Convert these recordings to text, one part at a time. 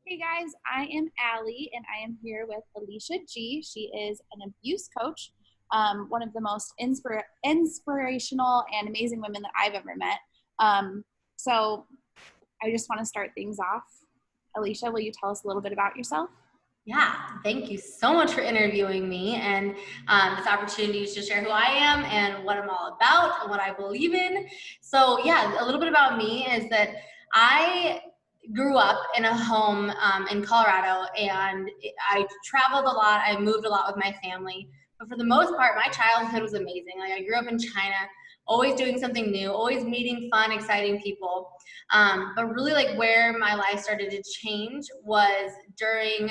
Hey guys, I am Alli and I am here with Alicia G. She is an abuse coach, one of the most inspirational and amazing women that I've ever met. So I just want to start things off. Alicia, will you tell us a little bit about yourself? Yeah, thank you so much for interviewing me and this opportunity to share who I am and what I'm all about and what I believe in. So, yeah, a little bit about me is that I grew up in a home in Colorado, and I traveled a lot. I moved a lot with my family. But for the most part, my childhood was amazing. Like, I grew up in China, always doing something new, always meeting fun, exciting people. But really, like, where my life started to change was during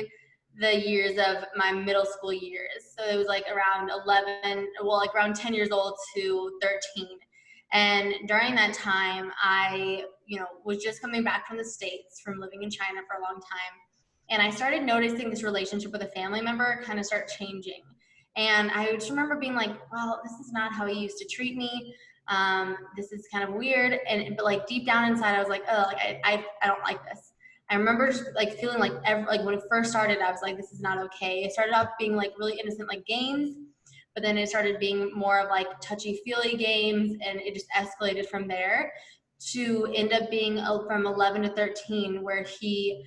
the years of my middle school years. So it was like around 11, well, like around 10 years old to 13. And during that time, I, was just coming back from the States from living in China for a long time. And I started noticing this relationship with a family member kind of start changing. And I just remember being like, well, this is not how he used to treat me. This is kind of weird. But like deep down inside, I was like, oh, like I don't like this. I remember just like feeling like like when it first started, I was like, this is not okay. It started off being like really innocent, like games, but then it started being more of like touchy feely games, and it just escalated from there to end up being from 11 to 13, where he,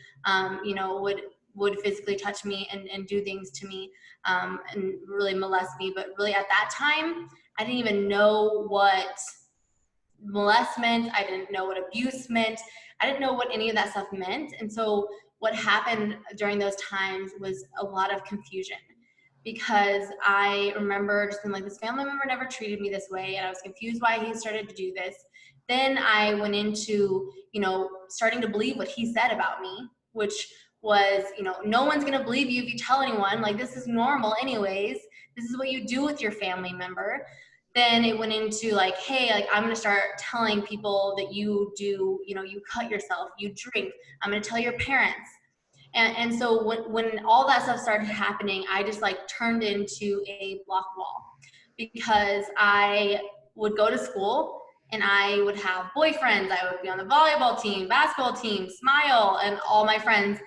would physically touch me and do things to me, and really molest me. But really at that time, I didn't even know what molest meant. I didn't know what abuse meant. I didn't know what any of that stuff meant. And so what happened during those times was a lot of confusion, because I remember just being like, this family member never treated me this way, and I was confused why he started to do this. Then I went into, starting to believe what he said about me, which was, no one's going to believe you if you tell anyone. Like, this is normal anyways. This is what you do with your family member. Then it went into like, hey, like, I'm going to start telling people that you do, you cut yourself, you drink. I'm going to tell your parents. And so when all that stuff started happening, I just like turned into a block wall, because I would go to school and I would have boyfriends. I would be on the volleyball team, basketball team, Smile, and all my friends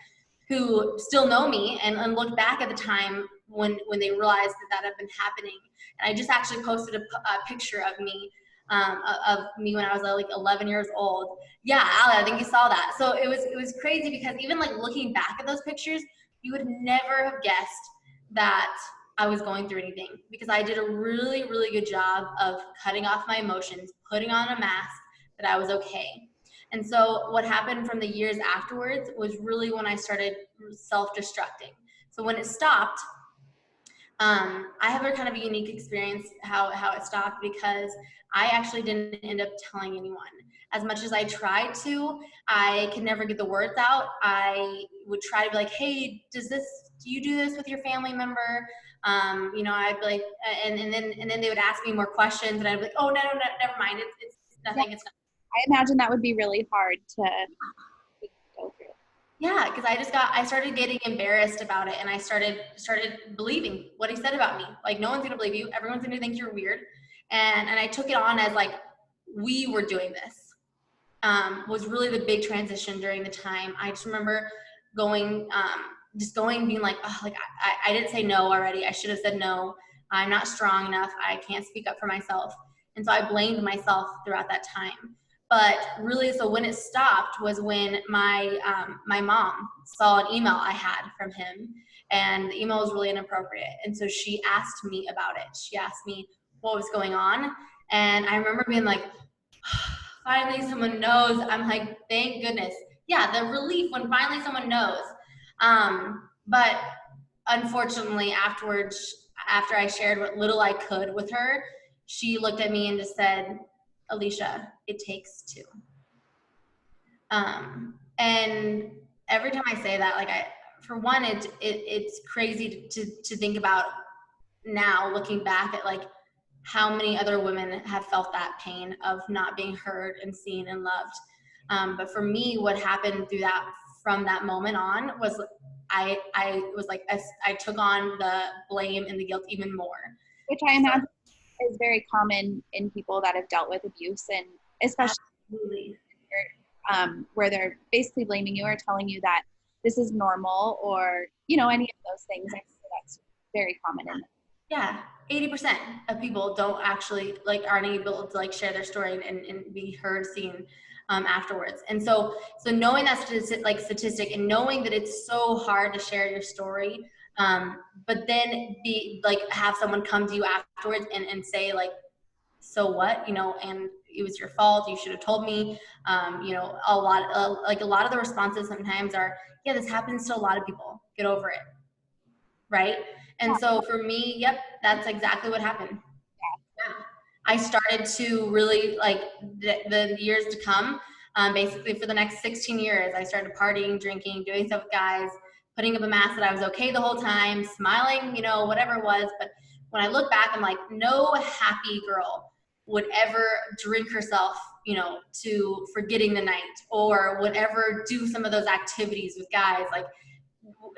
who still know me and look back at the time when they realized that had been happening. And I just actually posted a picture of me, of me when I was like 11 years old. Yeah, Alli, I think you saw that. So it was crazy, because even like looking back at those pictures, you would never have guessed that I was going through anything, because I did a really, really good job of cutting off my emotions, putting on a mask that I was okay. And so what happened from the years afterwards was really when I started self-destructing. So when it stopped, I have a kind of a unique experience how it stopped, because I actually didn't end up telling anyone. As much as I tried to, I could never get the words out. I would try to be like, hey, do you do this with your family member? I'd be like, and then they would ask me more questions, and I'd be like, oh, no, never mind. It's Yeah, nothing. It's nothing. I imagine that would be really hard to go through. Yeah, because I started getting embarrassed about it, and I started believing what he said about me. Like, no one's gonna believe you. Everyone's gonna think you're weird, and I took it on as like we were doing this. Was really the big transition during the time. I just remember going, being like, oh, like I didn't say no already. I should have said no. I'm not strong enough. I can't speak up for myself, and so I blamed myself throughout that time. But really, so when it stopped was when my mom saw an email I had from him, and the email was really inappropriate. And so she asked me about it. She asked me what was going on, and I remember being like, finally someone knows. I'm like, thank goodness. Yeah, the relief when finally someone knows. But unfortunately, afterwards, after I shared what little I could with her, she looked at me and just said, Alicia, it takes two. And every time I say that, like, for one, it's crazy to think about now, looking back at like how many other women have felt that pain of not being heard and seen and loved. But for me, what happened from that moment on was I was like, I took on the blame and the guilt even more. Which I imagine is very common in people that have dealt with abuse, and especially Absolutely. where they're basically blaming you or telling you that this is normal, or, you know, any of those things. I think that's very common in. Yeah, 80% of people don't actually like aren't able to like share their story and be heard, seen afterwards. And so knowing that statistic and knowing that it's so hard to share your story, but then be like have someone come to you afterwards and say like, so what, you know, and it was your fault, you should have told me. You know, a lot of the responses sometimes are, yeah, this happens to a lot of people, get over it, right? And so for me, yep, that's exactly what happened. Yeah. I started to really like the years to come. Basically, for the next 16 years, I started partying, drinking, doing stuff with guys, putting up a mask that I was okay the whole time, smiling, you know, whatever it was. But when I look back, I'm like, no happy girl would ever drink herself, you know, to forgetting the night, or would ever do some of those activities with guys. Like,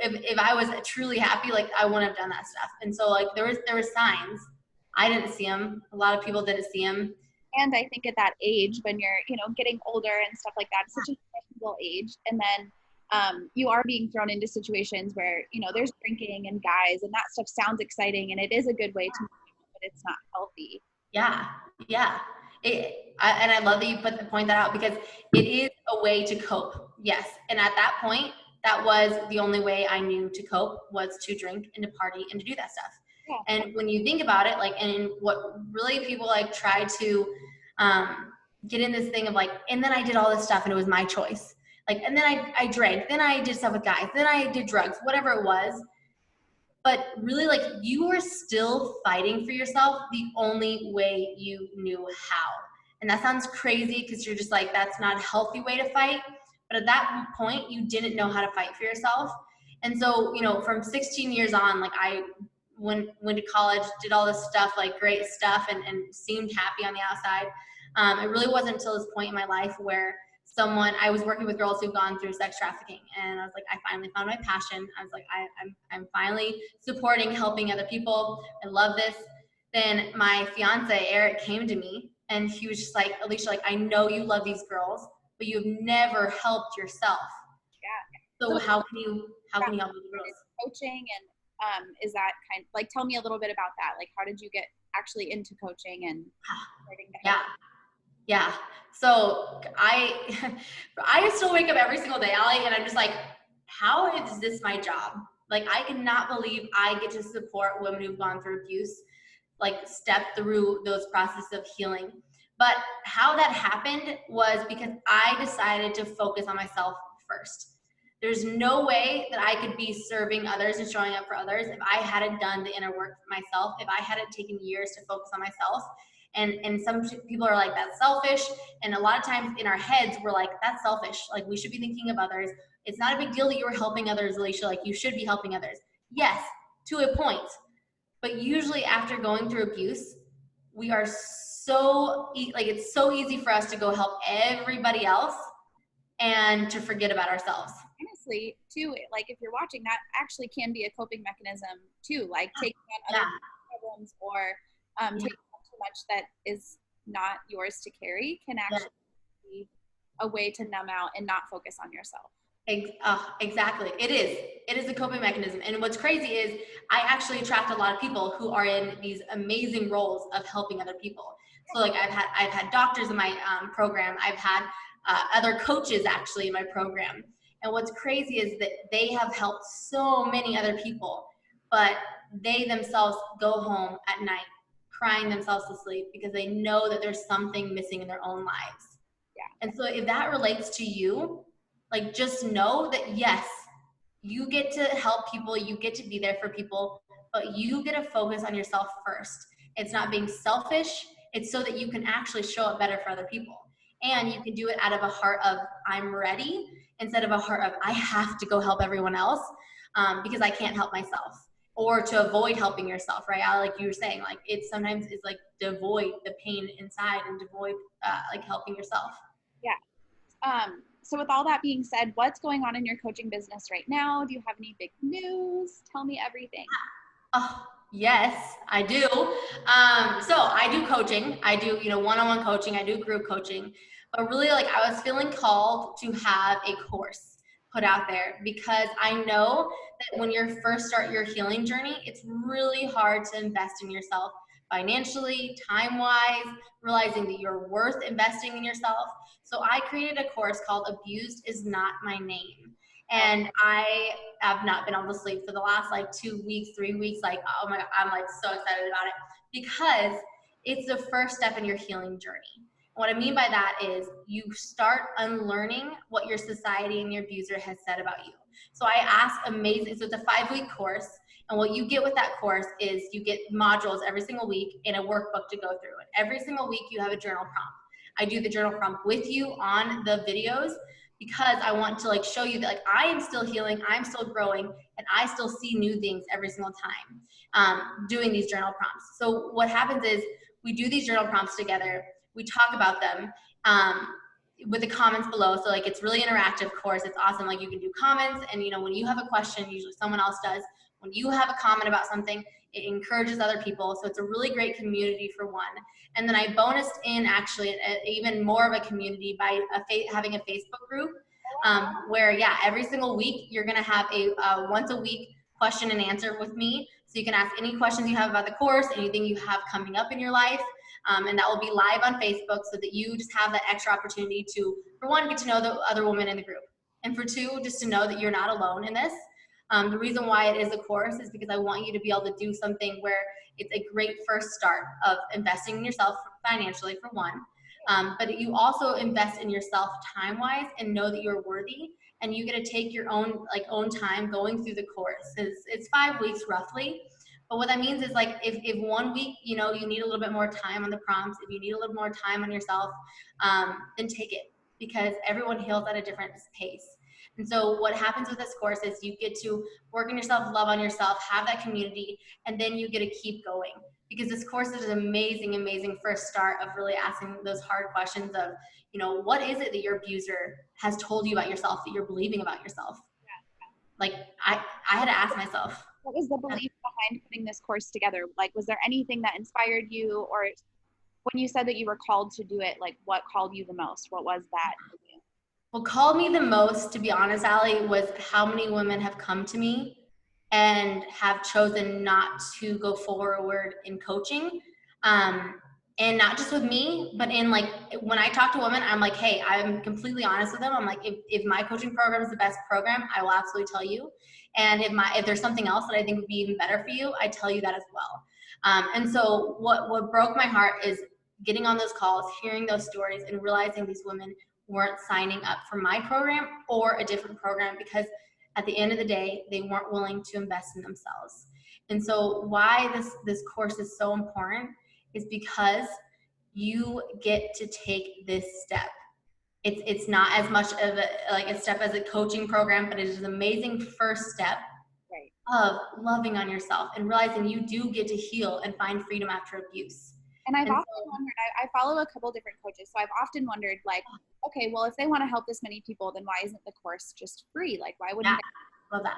if I was truly happy, like I wouldn't have done that stuff. And so like there was signs. I didn't see them. A lot of people didn't see them. And I think at that age, when you're, you know, getting older and stuff like that, it's such a stressful age. And then you are being thrown into situations where, you know, there's drinking and guys, and that stuff sounds exciting, and it is a good way to, but it's not healthy. Yeah, yeah. And I love that you point that out, because it is a way to cope. Yes. And at that point, that was the only way I knew to cope, was to drink and to party and to do that stuff. Yeah. And when you think about it, like, and what really people like try to get in this thing of like, and then I did all this stuff and it was my choice. Like, and then I drank, then I did stuff with guys, then I did drugs, whatever it was. But really, like, you were still fighting for yourself the only way you knew how. And that sounds crazy because you're just like, that's not a healthy way to fight. But at that point, you didn't know how to fight for yourself. And so, you know, from 16 years on, like I went to college, did all this stuff, like great stuff, and seemed happy on the outside. It really wasn't until this point in my life where I was working with girls who've gone through sex trafficking, and I was like, I finally found my passion. I was like, I'm finally supporting, helping other people. I love this. Then my fiance Eric came to me, and he was just like, Alicia, like, I know you love these girls, but you've never helped yourself. Yeah. So how can you help these girls? Coaching, and is that kind of like, tell me a little bit about that. Like, how did you get actually into coaching and starting to help? Yeah. So I still wake up every single day, Alli, and I'm just like, how is this my job? Like, I cannot believe I get to support women who've gone through abuse, like step through those processes of healing. But how that happened was because I decided to focus on myself first. There's no way that I could be serving others and showing up for others if I hadn't done the inner work for myself, if I hadn't taken years to focus on myself. And some people are like, that's selfish. And a lot of times in our heads, we're like, that's selfish. Like, we should be thinking of others. It's not a big deal that you were helping others, Alicia. Like, you should be helping others. Yes, to a point. But usually after going through abuse, we are it's so easy for us to go help everybody else and to forget about ourselves. Honestly, too, like, if you're watching, that actually can be a coping mechanism too. Like, taking on other problems, or taking much that is not yours to carry can actually be a way to numb out and not focus on yourself. Exactly. It is a coping mechanism. And what's crazy is I actually attract a lot of people who are in these amazing roles of helping other people. So like I've had doctors in my program. I've had other coaches actually in my program. And what's crazy is that they have helped so many other people, but they themselves go home at night crying themselves to sleep because they know that there's something missing in their own lives. Yeah. And so if that relates to you, like, just know that yes, you get to help people, you get to be there for people, but you get to focus on yourself first. It's not being selfish. It's so that you can actually show up better for other people. And you can do it out of a heart of, I'm ready, instead of a heart of, I have to go help everyone else because I can't help myself. Or to avoid helping yourself, right? Like you were saying, like, it sometimes is like to avoid the pain inside and to avoid like helping yourself. Yeah. So with all that being said, what's going on in your coaching business right now? Do you have any big news? Tell me everything. Oh, yes, I do. So I do coaching. I do, one-on-one coaching. I do group coaching. But really, like, I was feeling called to have a course put out there, because I know that when you first start your healing journey, it's really hard to invest in yourself financially, time-wise, realizing that you're worth investing in yourself. So I created a course called Abused Is Not My Name. And I have not been able to sleep for the last like 2 weeks, 3 weeks. Like, oh my God, I'm like so excited about it, because it's the first step in your healing journey. What I mean by that is you start unlearning what your society and your abuser has said about you. So I ask amazing, so it's a 5-week course. And what you get with that course is you get modules every single week in a workbook to go through. And every single week you have a journal prompt. I do the journal prompt with you on the videos, because I want to like show you that like I am still healing, I'm still growing, and I still see new things every single time doing these journal prompts. So what happens is we do these journal prompts together. We talk about them with the comments below. So like it's really interactive course. It's awesome. Like you can do comments, and you know, when you have a question, usually someone else does. When you have a comment about something, it encourages other people. So it's a really great community for one. And then I bonused in actually even more of a community by having a Facebook group where, yeah, every single week you're going to have a once a week question and answer with me. So you can ask any questions you have about the course, anything you have coming up in your life. And that will be live on Facebook, so that you just have that extra opportunity to, for one, get to know the other women in the group. And for two, just to know that you're not alone in this. The reason why it is a course is because I want you to be able to do something where it's a great first start of investing in yourself financially, for one. But you also invest in yourself time-wise, and know that you're worthy, and you get to take your own time going through the course. It's 5 weeks roughly. But what that means is like if 1 week, you know, you need a little bit more time on the prompts, if you need a little more time on yourself, then take it, because everyone heals at a different pace. And so what happens with this course is you get to work on yourself, love on yourself, have that community, and then you get to keep going. Because this course is an amazing, amazing first start of really asking those hard questions of, you know, what is it that your abuser has told you about yourself, that you're believing about yourself? Like I had to ask myself. What was the belief behind putting this course together? Like, was there anything that inspired you, or when you said that you were called to do it, like what called you the most? What was that? What called me the most, to be honest, Alli, was how many women have come to me and have chosen not to go forward in coaching. And not just with me, but in like, when I talk to women, I'm like, hey, I'm completely honest with them. I'm like, if my coaching program is the best program, I will absolutely tell you. And if there's something else that I think would be even better for you, I tell you that as well. And so what broke my heart is getting on those calls, hearing those stories, and realizing these women weren't signing up for my program or a different program, because at the end of the day, they weren't willing to invest in themselves. And so why this course is so important is because you get to take this step. It's not as much of a step as a coaching program, but it is an amazing first step of loving on yourself and realizing you do get to heal and find freedom after abuse. And I've often wondered, I follow a couple different coaches, so I've often wondered, like, okay, well, if they want to help this many people, then why isn't the course just free? Like, why wouldn't they? Love that.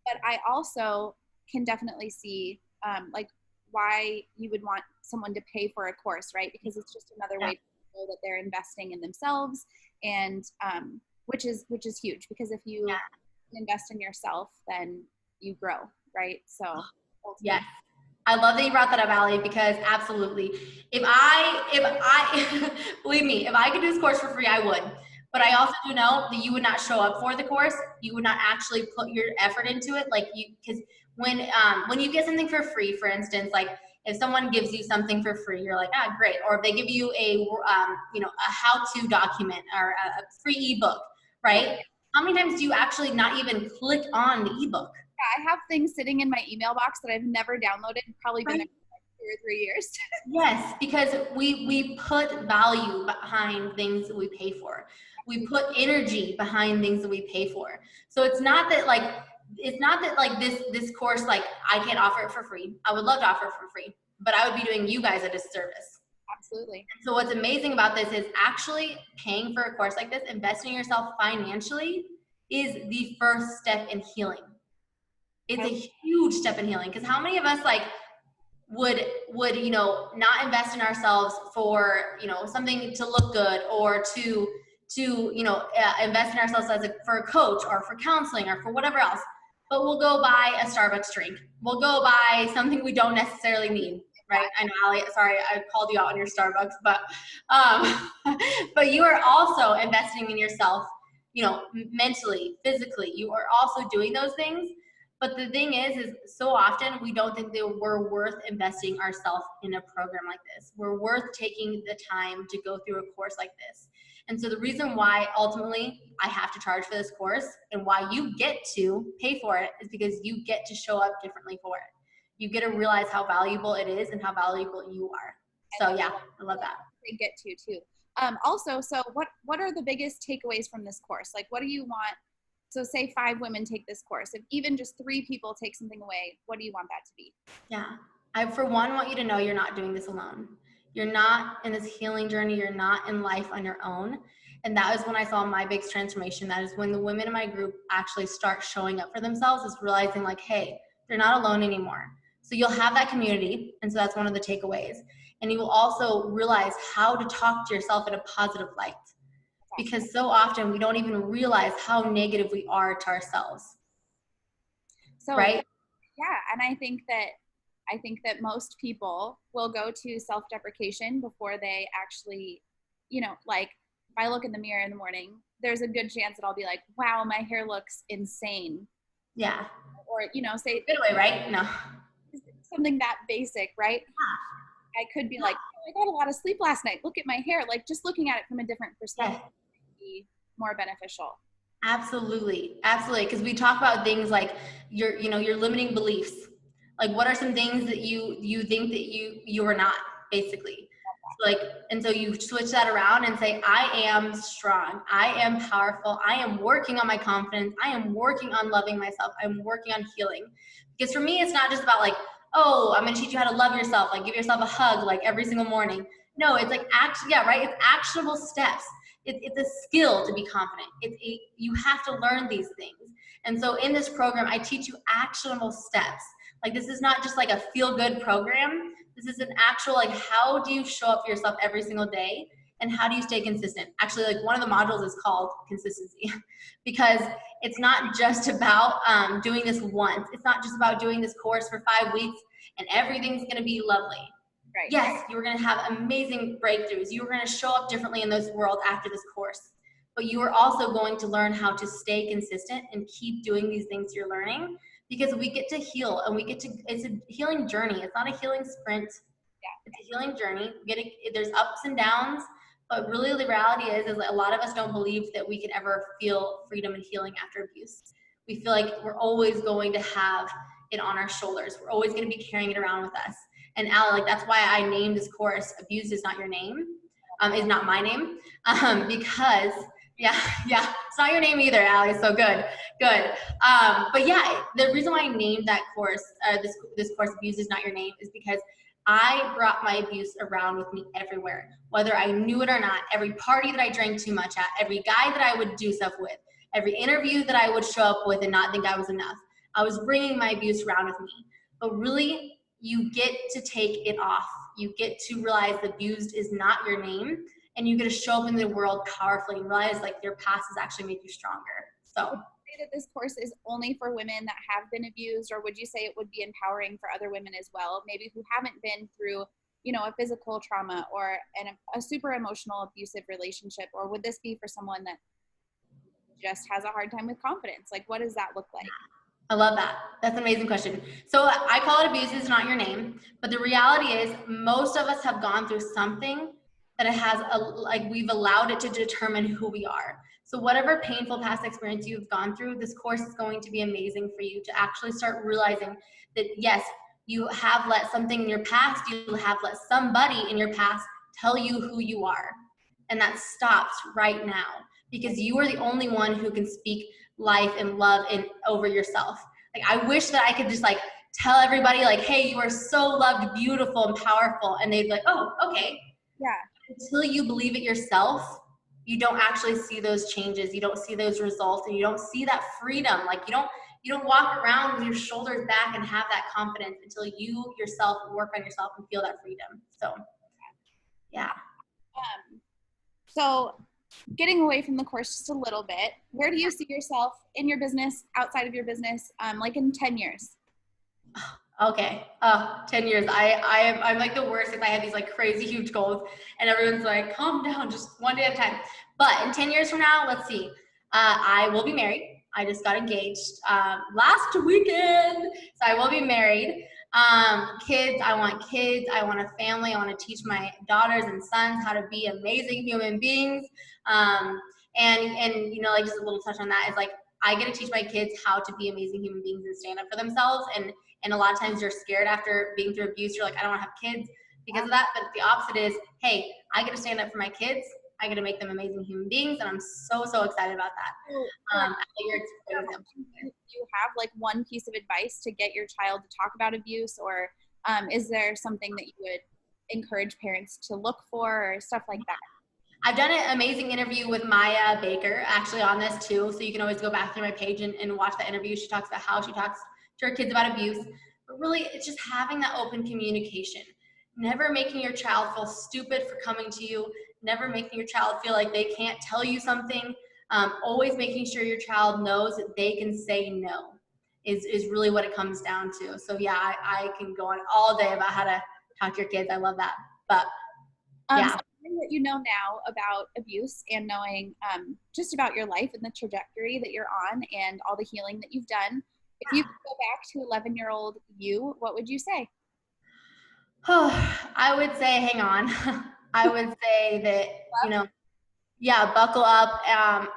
But I also can definitely see, like, why you would want someone to pay for a course, right? Because it's just another way to show that they're investing in themselves, and which is huge, because if you invest in yourself, then you grow, right? So yes. I love that you brought that up, Alli, because absolutely. If I believe me, if I could do this course for free, I would. But I also do know that you would not show up for the course. You would not actually put your effort into it. Like because when you get something for free, for instance, like if someone gives you something for free, you're like, ah, great. Or if they give you a how-to document or a free ebook, right? How many times do you actually not even click on the ebook? Yeah, I have things sitting in my email box that I've never downloaded, probably been there for like 2 or 3 years. Yes, because we put value behind things that we pay for. We put energy behind things that we pay for. So it's not that like this course, like I can't offer it for free. I would love to offer it for free, but I would be doing you guys a disservice. Absolutely. And so what's amazing about this is actually paying for a course like this, investing in yourself financially, is the first step in healing. It's a huge step in healing, because how many of us like would not invest in ourselves for something to look good, or to to, invest in ourselves for a coach or for counseling or for whatever else. But we'll go buy a Starbucks drink. We'll go buy something we don't necessarily need, right? I know, Allie, sorry, I called you out on your Starbucks, but but you are also investing in yourself, mentally, physically. You are also doing those things. But the thing is so often we don't think that we're worth investing ourselves in a program like this. We're worth taking the time to go through a course like this. And so the reason why ultimately I have to charge for this course and why you get to pay for it is because you get to show up differently for it. You get to realize how valuable it is and how valuable you are. So yeah, I love that. They get to too. Also, so what are the biggest takeaways from this course? Like, what do you want? So say 5 women take this course. If even just 3 people take something away, what do you want that to be? Yeah. I, for one, want you to know you're not doing this alone. You're not in this healing journey. You're not in life on your own. And that is when I saw my biggest transformation. That is when the women in my group actually start showing up for themselves, is realizing like, hey, they're not alone anymore. So you'll have that community. And so that's one of the takeaways. And you will also realize how to talk to yourself in a positive light. Because so often we don't even realize how negative we are to ourselves. So, right? Yeah. And I think that most people will go to self-deprecation before they actually, like if I look in the mirror in the morning, there's a good chance that I'll be like, wow, my hair looks insane. Yeah. Or, say good way, right? No. Something that basic, right? Yeah. I could be like, oh, I got a lot of sleep last night. Look at my hair. Like just looking at it from a different perspective would be more beneficial. Absolutely. Absolutely. Because we talk about things like your limiting beliefs. Like what are some things that you think that you are not, basically. So and so you switch that around and say, I am strong. I am powerful. I am working on my confidence. I am working on loving myself. I'm working on healing. Because for me, it's not just about like, oh, I'm going to teach you how to love yourself. Like give yourself a hug, like every single morning. No, it's like right. It's actionable steps. It's a skill to be confident. You have to learn these things. And so in this program, I teach you actionable steps. Like this is not just like a feel-good program. This is an actual, like, how do you show up for yourself every single day? And how do you stay consistent? Actually, like one of the modules is called consistency because it's not just about doing this once. It's not just about doing this course for 5 weeks and everything's going to be lovely. Right. Yes, you're going to have amazing breakthroughs. You're going to show up differently in this world after this course. But you are also going to learn how to stay consistent and keep doing these things you're learning, because we get to heal and it's a healing journey. It's not a healing sprint. Yeah. It's a healing journey. There's ups and downs, but really the reality is a lot of us don't believe that we can ever feel freedom and healing after abuse. We feel like we're always going to have it on our shoulders. We're always going to be carrying it around with us. And Alli, that's why I named this course "Abused is Not Your Name," is not my name, because it's not your name either, Alli. So good. But yeah, the reason why I named that course, this course "Abused is Not Your Name," is because I brought my abuse around with me everywhere, whether I knew it or not. Every party that I drank too much at, every guy that I would do stuff with, every interview that I would show up with and not think I was enough, I was bringing my abuse around with me. But really, you get to take it off. You get to realize that abused is not your name, and you get to show up in the world powerfully and realize like your past has actually made you stronger. So would you say that this course is only for women that have been abused, or would you say it would be empowering for other women as well, maybe who haven't been through, a physical trauma or a super emotional abusive relationship? Or would this be for someone that just has a hard time with confidence? Like, what does that look like? I love that. That's an amazing question. So I call it "Abuse is Not Your Name," but the reality is most of us have gone through something that it has we've allowed it to determine who we are. So whatever painful past experience you've gone through, this course is going to be amazing for you to actually start realizing that yes, you have let something in your past, you have let somebody in your past tell you who you are. And that stops right now, because you are the only one who can speak life and love and over yourself. Like I wish that I could just like tell everybody like, hey, you are so loved, beautiful, and powerful, and they'd be like, oh, okay. Yeah. Until you believe it yourself, you don't actually see those changes. You don't see those results, and you don't see that freedom. Like you don't walk around with your shoulders back and have that confidence until you yourself work on yourself and feel that freedom. So yeah. So getting away from the course just a little bit, where do you see yourself in your business, outside of your business, like in 10 years? Okay. 10 years. I'm like the worst if I have these like crazy huge goals and everyone's like, calm down, just one day at a time. But in 10 years from now, let's see. I will be married. I just got engaged last weekend. So I will be married. Kids, I want kids. I want a family. I want to teach my daughters and sons how to be amazing human beings. And you know, like just a little touch on that is like, I get to teach my kids how to be amazing human beings and stand up for themselves. And a lot of times you're scared after being through abuse. You're like, I don't want to have kids because of that. But the opposite is, hey, I get to stand up for my kids. I get to make them amazing human beings. And I'm so, so excited about that. You have like one piece of advice to get your child to talk about abuse, or is there something that you would encourage parents to look for or stuff like that? I've done an amazing interview with Maya Baker actually on this too. So you can always go back through my page and watch that interview. She talks about how she talks to her kids about abuse. But really, it's just having that open communication. Never making your child feel stupid for coming to you. Never making your child feel like they can't tell you something. Always making sure your child knows that they can say no is really what it comes down to. So yeah, I can go on all day about how to talk to your kids. I love that. But yeah. Something that you know now about abuse and knowing just about your life and the trajectory that you're on and all the healing that you've done. If you could go back to 11-year-old you, what would you say? Oh, I would say, hang on. I would say that, you know, yeah, buckle up.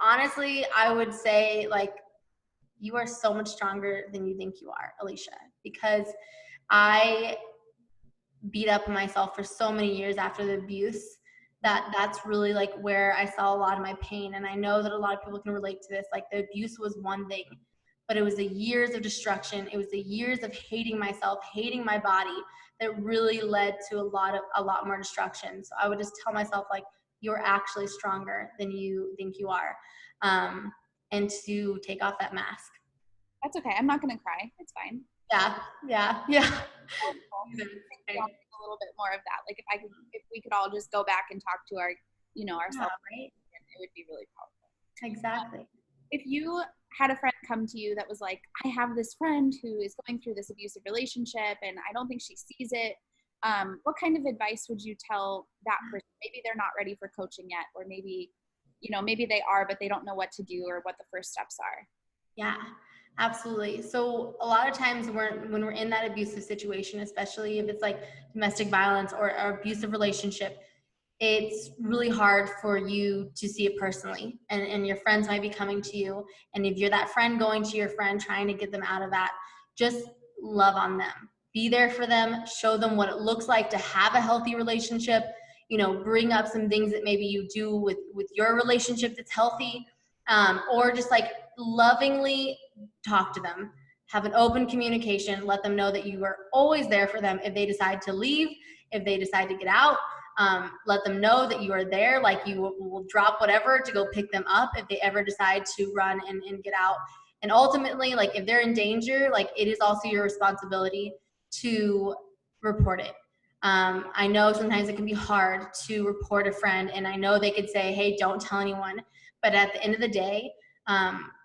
Honestly, I would say like, you are so much stronger than you think you are, Alicia, because I beat up myself for so many years after the abuse that's really like where I saw a lot of my pain. And I know that a lot of people can relate to this. Like the abuse was one thing, but it was the years of destruction. It was the years of hating myself, hating my body that really led to a lot more destruction. So I would just tell myself like, you're actually stronger than you think you are. And to take off that mask. That's okay. I'm not going to cry. It's fine. Yeah. A little bit more of that. Like if we could all just go back and talk to our, ourselves, right? It would be really powerful. Exactly. If you had a friend come to you that was like, I have this friend who is going through this abusive relationship and I don't think she sees it. What kind of advice would you tell that person? Maybe they're not ready for coaching yet, or maybe, maybe they are, but they don't know what to do or what the first steps are. Yeah, absolutely. So a lot of times when we're in that abusive situation, especially if it's like domestic violence or abusive relationship, it's really hard for you to see it personally. And your friends might be coming to you. And if you're that friend going to your friend, trying to get them out of that, just love on them. Be there for them. Show them what it looks like to have a healthy relationship. Bring up some things that maybe you do with your relationship that's healthy. Or just like lovingly talk to them. Have an open communication. Let them know that you are always there for them if they decide to leave, if they decide to get out. Let them know that you are there, like you will drop whatever to go pick them up if they ever decide to run and get out. And ultimately, like if they're in danger, like it is also your responsibility to report it. I know sometimes it can be hard to report a friend, and I know they could say, hey, don't tell anyone. But at the end of the day,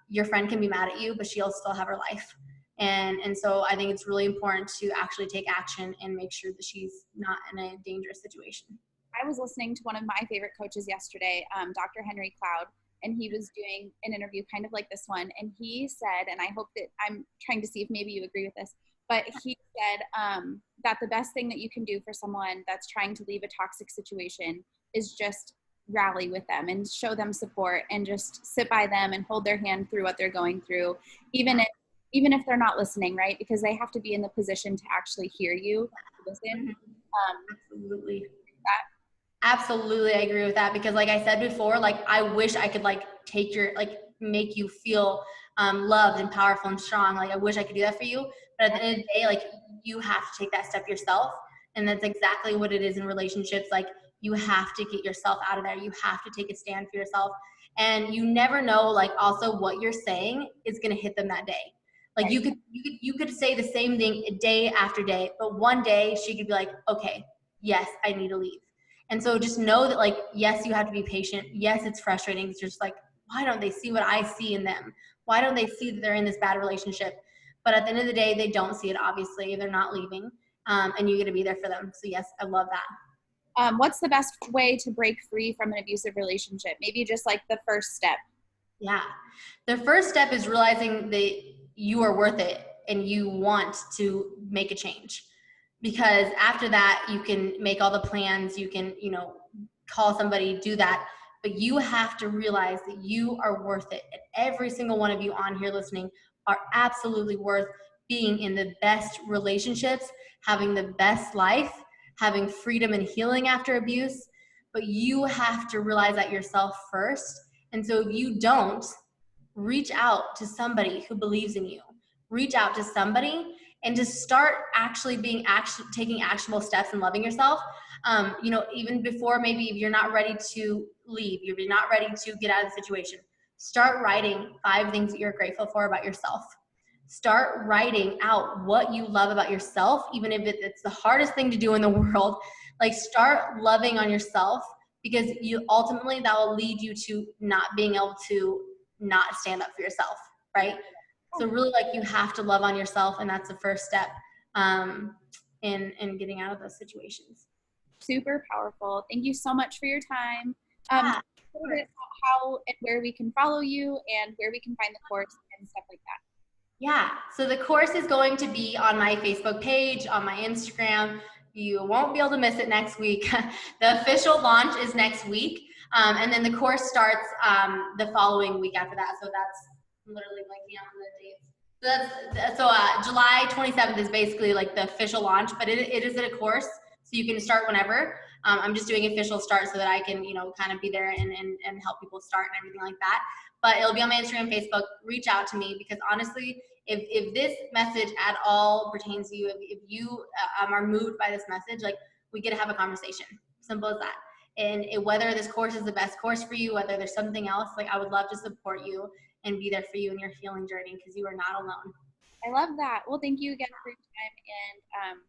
your friend can be mad at you, but she'll still have her life. And so I think it's really important to actually take action and make sure that she's not in a dangerous situation. I was listening to one of my favorite coaches yesterday, Dr. Henry Cloud, and he was doing an interview kind of like this one. And he said, and I hope that I'm trying to see if maybe you agree with this, but he said that the best thing that you can do for someone that's trying to leave a toxic situation is just rally with them and show them support and just sit by them and hold their hand through what they're going through, even if they're not listening, right? Because they have to be in the position to actually hear you, listen. Absolutely. Absolutely, I agree with that, because like I said before, like I wish I could like make you feel loved and powerful and strong. Like I wish I could do that for you, but at the end of the day, like you have to take that step yourself, and that's exactly what it is in relationships. Like you have to get yourself out of there. You have to take a stand for yourself, and you never know like also what you're saying is going to hit them that day. Like you could say the same thing day after day, but one day she could be like, okay, yes, I need to leave. And so just know that, like, yes, you have to be patient. Yes, it's frustrating. It's just like, why don't they see what I see in them? Why don't they see that they're in this bad relationship? But at the end of the day, they don't see it, obviously. They're not leaving. And you get to be there for them. So yes, I love that. What's the best way to break free from an abusive relationship? Maybe just like the first step. Yeah. The first step is realizing that you are worth it and you want to make a change. Because after that, you can make all the plans, you can, call somebody, do that. But you have to realize that you are worth it. And every single one of you on here listening are absolutely worth being in the best relationships, having the best life, having freedom and healing after abuse. But you have to realize that yourself first. And so if you don't, reach out to somebody who believes in you. Reach out to somebody and just start actually taking actionable steps and loving yourself. Even before, maybe if you're not ready to leave, you're not ready to get out of the situation, start writing 5 things that you're grateful for about yourself. Start writing out what you love about yourself, even if it's the hardest thing to do in the world. Like, start loving on yourself, because you ultimately, that will lead you to not being able to not stand up for yourself, right? So really, like, you have to love on yourself, and that's the first step in getting out of those situations. Super powerful. Thank you so much for your time. Yeah. How and where we can follow you and where we can find the course and stuff like that. Yeah, so the course is going to be on my Facebook page, on my Instagram. You won't be able to miss it next week. The official launch is next week. And then the course starts the following week after that. So that's, I'm literally blanking out on the dates. So July 27th is basically like the official launch, but it is a course, so you can start whenever. I'm just doing official start so that I can, kind of be there and help people start and everything like that. But it'll be on my Instagram, Facebook. Reach out to me, because honestly, if this message at all pertains to you, if you are moved by this message, like, we get to have a conversation. Simple as that. And whether this course is the best course for you, whether there's something else, like, I would love to support you and be there for you in your healing journey, because you are not alone. I love that. Well, thank you again for your time, and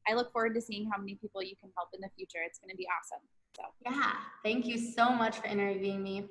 I look forward to seeing how many people you can help in the future. It's going to be awesome. So yeah, thank you so much for interviewing me.